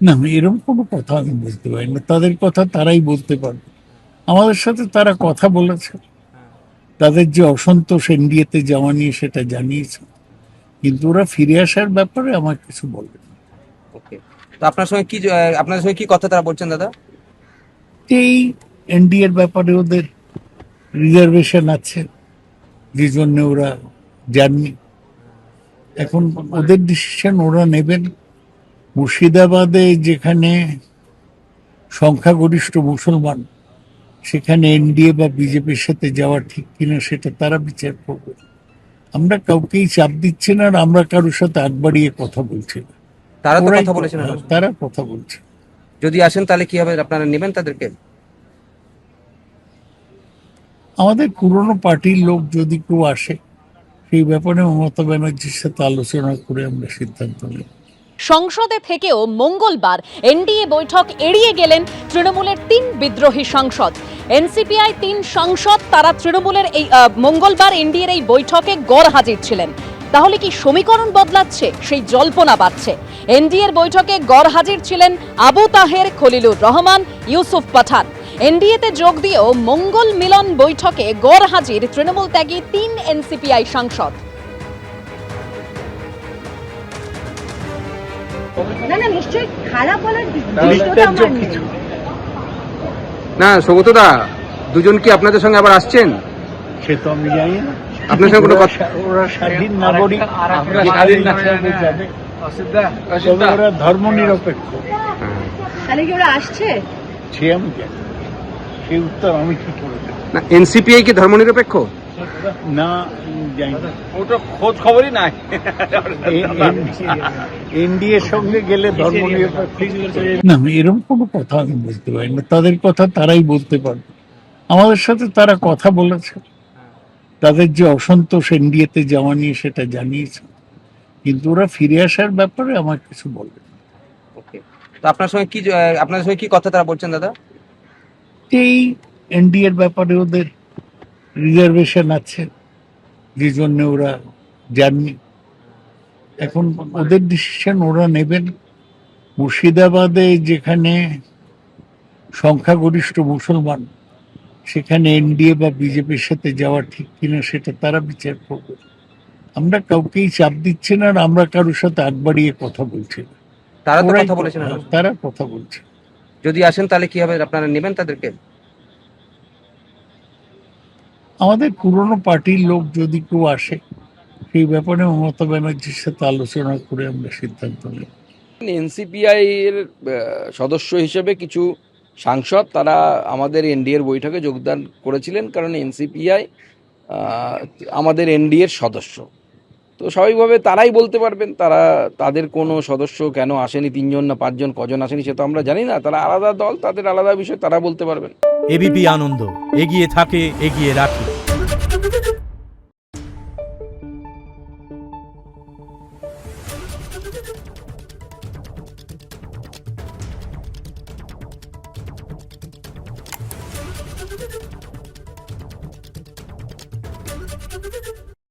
না, এরকম কোনো কথা আমি বলতে পারি না, তাদের কথা তারাই বলতে পারবে। আমাদের সাথে তারা কথা বলেছে, তাদের যে অসন্তোষ এনডিএতে যাওয়া নিয়ে সেটা জানিয়েছে, কিন্তু ওরা ফিরে আসার ব্যাপারে আমার কিছু বলবে না। ওকে। তো আপনার সঙ্গে কি কথা তারা বলছেন দাদা? এই এনডিএর ব্যাপারে ওদের রিজার্ভেশন আছে, যে জন্য ওরা যাননি। এখন ওদের ডিসিশন ওরা নেবেন। মুর্শিদাবাদে যেখানে সংখ্যাগরিষ্ঠ মুসলমান, সেখানে এনডিএ বা বিজেপির সাথে যাওয়া ঠিক কিনা সেটা তারা বিচার করবে। আমরা কাউকেই চাপ দিচ্ছি না, আর আমরা কারোর সাথে আগ বাড়িয়ে কথা বলছি না। তারা তো ওরাই কথা বলেছেন তারা কথা বলছে। যদি আসেন তাহলে কি হবে, আপনারা নেবেন তাদেরকে? আমাদের পুরনো পার্টির লোক যদি কেউ আসে, সেই ব্যাপারে মমতা ব্যানার্জির সাথে আলোচনা করে আমরা সিদ্ধান্ত নেব। সংসদে থেকেও মঙ্গলবার এনডিএ বৈঠক এড়িয়ে গেলেন তৃণমূলের 3 বিদ্রোহী সাংসদ। এনসিপিআই 3 সাংসদ তারা তৃণমূলের এই মঙ্গলবার এনডিএর এই বৈঠকে গড়হাজির ছিলেন। তাহলে কি সমীকরণ বদলাচ্ছে, সেই জল্পনা বাড়ছে। এনডিএর বৈঠকে গড়হাজির ছিলেন আবু তাহের, খলিলুর রহমান, ইউসুফ পাঠান। এনডিএতে যোগ দিয়েও মঙ্গল মিলন বৈঠকে গড়হাজির তৃণমূল ত্যাগী 3 এনসিপিআই সাংসদ। না না, নিশ্চয়ই খারাপ বলার দৃশ্যটা আমার নেই। না সৌগতদা, দুজন কি আপনাদের সঙ্গে আবার আসছেন? সে তো আমি জানি না, আপনার সঙ্গে কোনো কথা? ওরা স্বাধীন নাগরিক, তবে ওরা ধর্ম নিরপেক্ষ। তাহলে কি ওরা আসছে? সে আমি জানি, সেই উত্তর আমি কি করে দেব? না, এনসিপিআই কি ধর্মনিরপেক্ষ? না, জানি না। ওটা খোঁজ খবরই নাই। এনডিএর সঙ্গে গেলে ধর্ম নিরপেক্ষ না, এরকম কোনো কথা আমি বলতে পারি না, তাদের কথা তারাই বলতে পারবে। আমাদের সাথে তারা কথা বলেছে, তাদের যে অসন্তোষ এনডিএতে যাওয়া নিয়ে সেটা জানিয়েছে, কিন্তু ওরা ফিরে আসার ব্যাপারে আমার কিছু বলবে না। ওকে। তো আপনার সঙ্গে কি কথা তারা বলছেন দাদা? এই এনডিএর ব্যাপারে ওদের রিজার্ভেশন আছে, যে জন্য ওরা যাননি। এখন ওদের ডিসিশন ওরা নেবেন। মুর্শিদাবাদে যেখানে সংখ্যাগরিষ্ঠ মুসলমান, সেখানে এনডিএ বা বিজেপির সাথে যাওয়া ঠিক কিনা সেটা তারা বিচার করবে। আমরা কাউকেই চাপ দিচ্ছি না, আর আমরা কারোর সাথে আগ বাড়িয়ে কথা বলছি না। তারা তো ওরাই কথা বলেছেন তারা কথা বলছে। যদি আসেন তাহলে কি হবে, আপনারা নেবেন তাদেরকে? আমাদের পুরনো পার্টির লোক যদি কেউ আসে, সেই ব্যাপারে মমতা ব্যানার্জির সাথে আলোচনা করে আমরা সিদ্ধান্ত নেব। এনসিপিআই এর সদস্য হিসেবে কিছু সাংসদ তারা আমাদের এনডিএর বৈঠকে যোগদান করেছিলেন, কারণ এনসিপিআই আমাদের এনডিএর সদস্য। তো স্বাভাবিকভাবে তারাই বলতে পারবেন তাদের কোনো সদস্য কেন আসেনি, 3 জন না 5 জন, কজন আসেনি সে তো আমরা জানি না। তারা আলাদা দল, তাদের আলাদা বিষয়, তারা বলতে পারবেন। এবিপি আনন্দ, এগিয়ে থাকে, এগিয়ে রাখে।